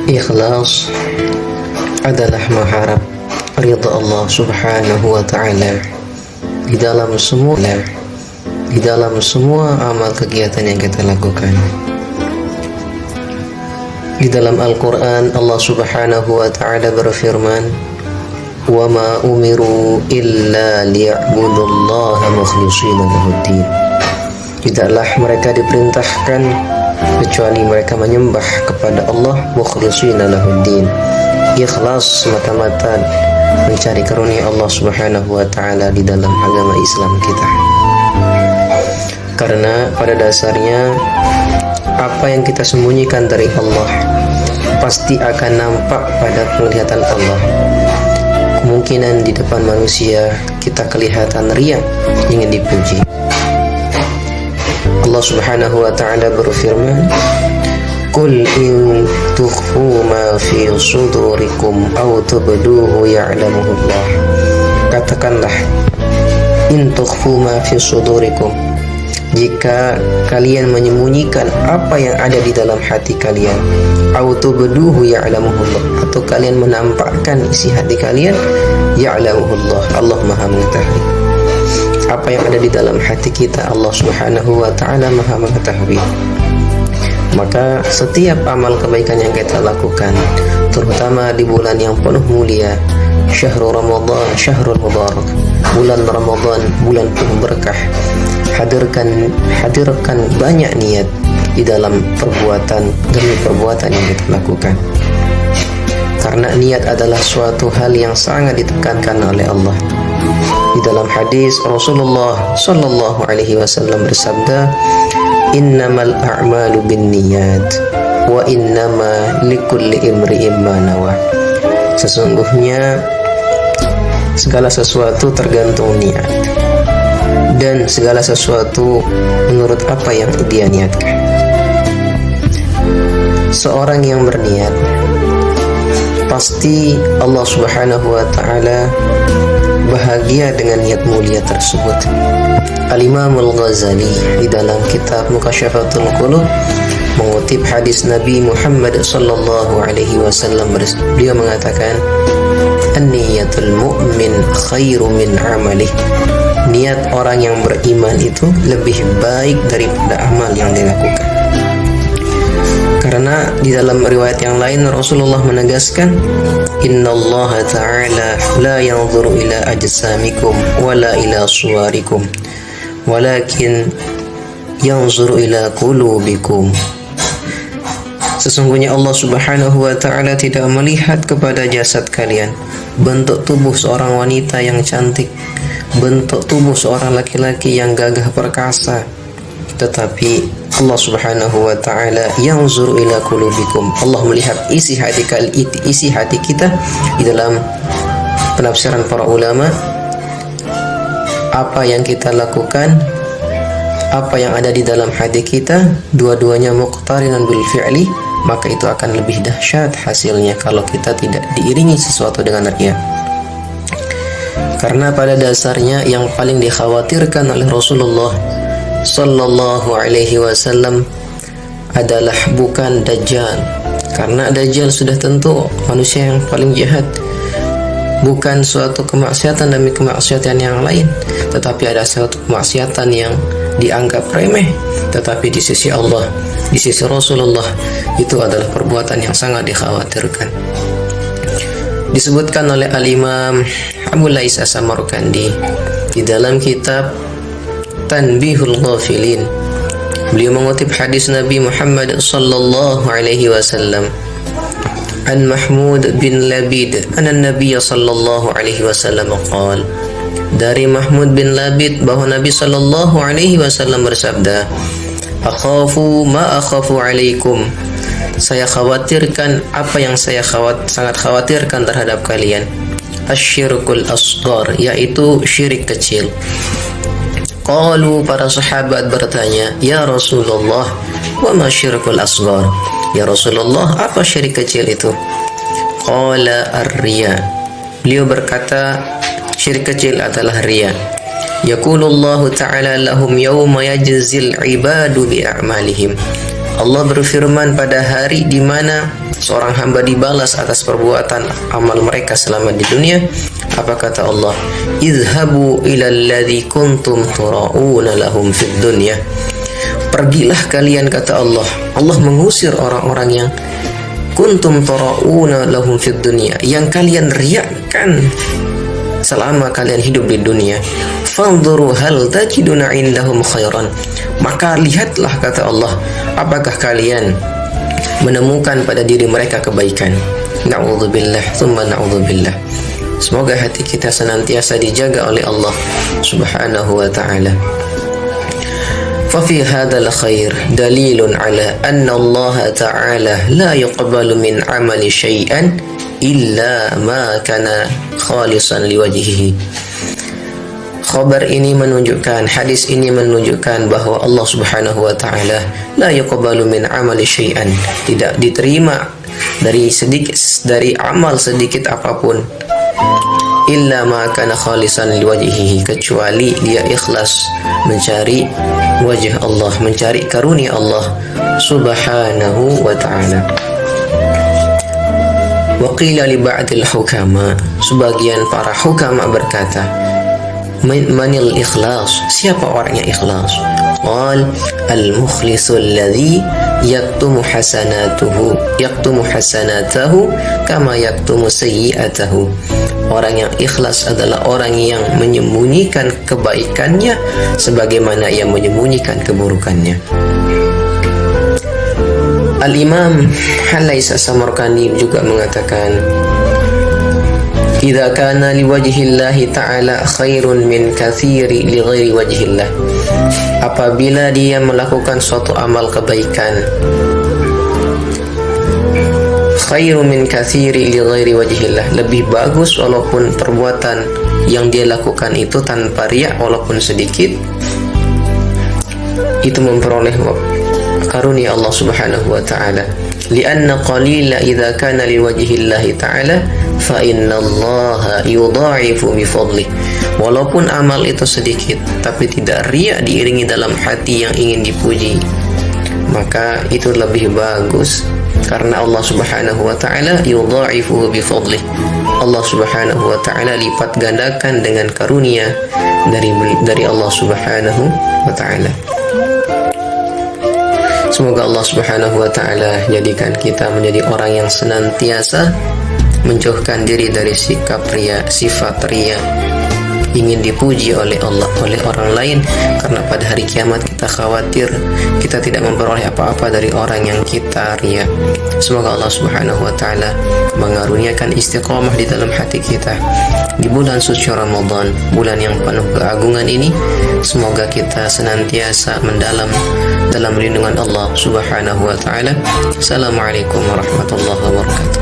Ikhlas adalah mengharap ridha Allah Subhanahu wa Ta'ala di dalam semua amal kegiatan yang kita lakukan. Di dalam Al-Quran Allah Subhanahu wa Ta'ala berfirman, "Wa ma umiru illa liya'budullaha mukhlishina lahuddin." Tidaklah mereka diperintahkan kecuali mereka menyembah kepada Allah mukhlishina lahuddin, ikhlas semata-mata mencari karunia Allah Subhanahu wa Ta'ala di dalam agama Islam kita. Karena pada dasarnya apa yang kita sembunyikan dari Allah pasti akan nampak pada penglihatan Allah. Kemungkinan di depan manusia kita kelihatan riya, ingin dipuji. Allah Subhanahu wa Ta'ala berfirman, "Qul in tukhfu ma fi sudurikum aw tubduhu ya'lamuhu Allah." Katakanlah, in tukhfu ma fi sudurikum, jika kalian menyembunyikan apa yang ada di dalam hati kalian, aw tubduhu ya'lamuhu Allah, atau kalian menampakkan isi hati kalian, ya'lamuhu Allah, Allah Maha mengetahui. Apa yang ada di dalam hati kita, Allah Subhanahu wa Ta'ala Maha mengetahui. Maka setiap amal kebaikan yang kita lakukan, terutama di bulan yang penuh mulia, syahrul Ramadan, syahrul mubarak, bulan Ramadan, bulan penuh berkah, hadirkan banyak niat di dalam perbuatan demi perbuatan yang kita lakukan. Karena niat adalah suatu hal yang sangat ditekankan oleh Allah. Di dalam hadis Rasulullah sallallahu alaihi wasallam bersabda, "Innamal a'malu binniyat wa innama likulli imri'in ma nawa." Sesungguhnya segala sesuatu tergantung niat, dan segala sesuatu menurut apa yang dia niatkan. Seorang yang berniat, pasti Allah Subhanahu wa Ta'ala bahagia dengan niat mulia tersebut. Al-Imam Al-Ghazali di dalam kitab Mukasyafatul Qulub mengutip hadis Nabi Muhammad sallallahu alaihi wasallam, beliau mengatakan, "An-niyatul mu'min khairu min amalih." Niat orang yang beriman itu lebih baik daripada amal yang dilakukan. Karena di dalam riwayat yang lain Rasulullah menegaskan, "Innallaha ta'ala la yanzuru ila ajsamikum wala ila suwarikum, walakin yanzuru ila qulubikum." Sesungguhnya Allah Subhanahu wa Ta'ala tidak melihat kepada jasad kalian, bentuk tubuh seorang wanita yang cantik, bentuk tubuh seorang laki-laki yang gagah perkasa, tetapi Allah Subhanahu wa Ta'ala yanzuru ila qulubikum. Allah melihat isi hati kita. Di dalam penafsiran para ulama, apa yang kita lakukan, apa yang ada di dalam hati kita, dua-duanya muqtarinan bil fi'li, maka itu akan lebih dahsyat hasilnya kalau kita tidak diiringi sesuatu dengan riya. Karena pada dasarnya yang paling dikhawatirkan oleh Rasulullah sallallahu alaihi wasallam adalah bukan Dajjal, karena Dajjal sudah tentu manusia yang paling jahat, bukan suatu kemaksiatan demi kemaksiatan yang lain, tetapi ada suatu kemaksiatan yang dianggap remeh, tetapi di sisi Allah, di sisi Rasulullah, itu adalah perbuatan yang sangat dikhawatirkan. Disebutkan oleh Al-Imam Abu Lais As-Samarqandi di dalam kitab Tanbihul Ghafilin, beliau mengutip hadis Nabi Muhammad sallallahu alaihi wasallam, an Mahmud bin Labid anna Nabiy sallallahu alaihi wasallam qala, dari Mahmud bin Labid bahwa Nabi sallallahu alaihi wasallam bersabda, "Akhafu ma akhafu alaikum." Saya khawatirkan apa yang saya sangat khawatirkan terhadap kalian. Asyirkul asghar, yaitu syirik kecil. Qalu, para sahabat bertanya, "Ya Rasulullah, wa ma syirkul asghar?" Ya Rasulullah, apa syirik kecil itu? Qala ar-riya. Beliau berkata, syirik kecil adalah riya. Yaqulullahu ta'ala lahum yawma yajzil ibadu bi a'malihim. Allah berfirman pada hari di mana seorang hamba dibalas atas perbuatan amal mereka selama di dunia. Apa kata Allah? Izhabu ilal ladzi kuntum tura'una lahum fid dunya. Pergilah kalian, kata Allah. Allah mengusir orang-orang yang kuntum tura'una lahum fid dunya, yang kalian riakkan selama kalian hidup di dunia. Fanzuru hal tajiduna indahum khairan. Maka lihatlah, kata Allah, apakah kalian menemukan pada diri mereka kebaikan. Na'udzubillah, thumma na'udzubillah. Semoga hati kita senantiasa dijaga oleh Allah Subhanahu wa ta'ala. ففي هذا الخير دليل على أن الله تعالى لا يقبل من عمل شيئا إلا ما كان خالصا لوجهه. Khabar ini menunjukkan, hadis ini menunjukkan bahwa Allah Subhanahu wa ta'ala la yuqbalu min amali syai'an, tidak diterima dari amal sedikit apapun, illa ma kana khalisan liwajhihi, kecuali dia ikhlas mencari wajah Allah, mencari karunia Allah Subhanahu wa ta'ala. Wa qila li ba'dil hukama, sebagian para hukama berkata, manil ikhlas, siapa orang yang ikhlas? Qal al-mukhlisul ladzi yaktumu hasanatahu kama yaktumu sayyi'atahu. Orang yang ikhlas adalah orang yang menyembunyikan kebaikannya sebagaimana ia menyembunyikan keburukannya. Al-Imam Halais As-Samarqandi juga mengatakan, idza kana liwajhillahi ta'ala khairun min katsiri li ghairi wajhillah. Apabila dia melakukan suatu amal kebaikan, khairun min katsiri li ghairi wajhillah, lebih bagus walaupun perbuatan yang dia lakukan itu tanpa riya walaupun sedikit, itu memperoleh karunia Allah Subhanahu wa ta'ala. Lianna qalila idza kana liwajhillahi ta'ala fa innallaha yudha'ifu bi fadlih. Walaupun amal itu sedikit tapi tidak riya diiringi dalam hati yang ingin dipuji, maka itu lebih bagus karena Allah Subhanahu wa ta'ala yudha'ifu bi fadlih. Allah Subhanahu wa ta'ala lipat gandakan dengan karunia dari Allah Subhanahu wa ta'ala. Semoga Allah Subhanahu wa ta'ala jadikan kita menjadi orang yang senantiasa menjauhkan diri dari sikap riya, sifat riya, ingin dipuji oleh Allah, oleh orang lain, karena pada hari kiamat kita khawatir kita tidak memperoleh apa-apa dari orang yang kita riya. Semoga Allah Subhanahu wa ta'ala mengaruniakan istiqamah di dalam hati kita di bulan suci Ramadan, bulan yang penuh keagungan ini. Semoga kita senantiasa mendalam dalam lindungan Allah Subhanahu wa ta'ala. Assalamualaikum warahmatullahi wabarakatuh.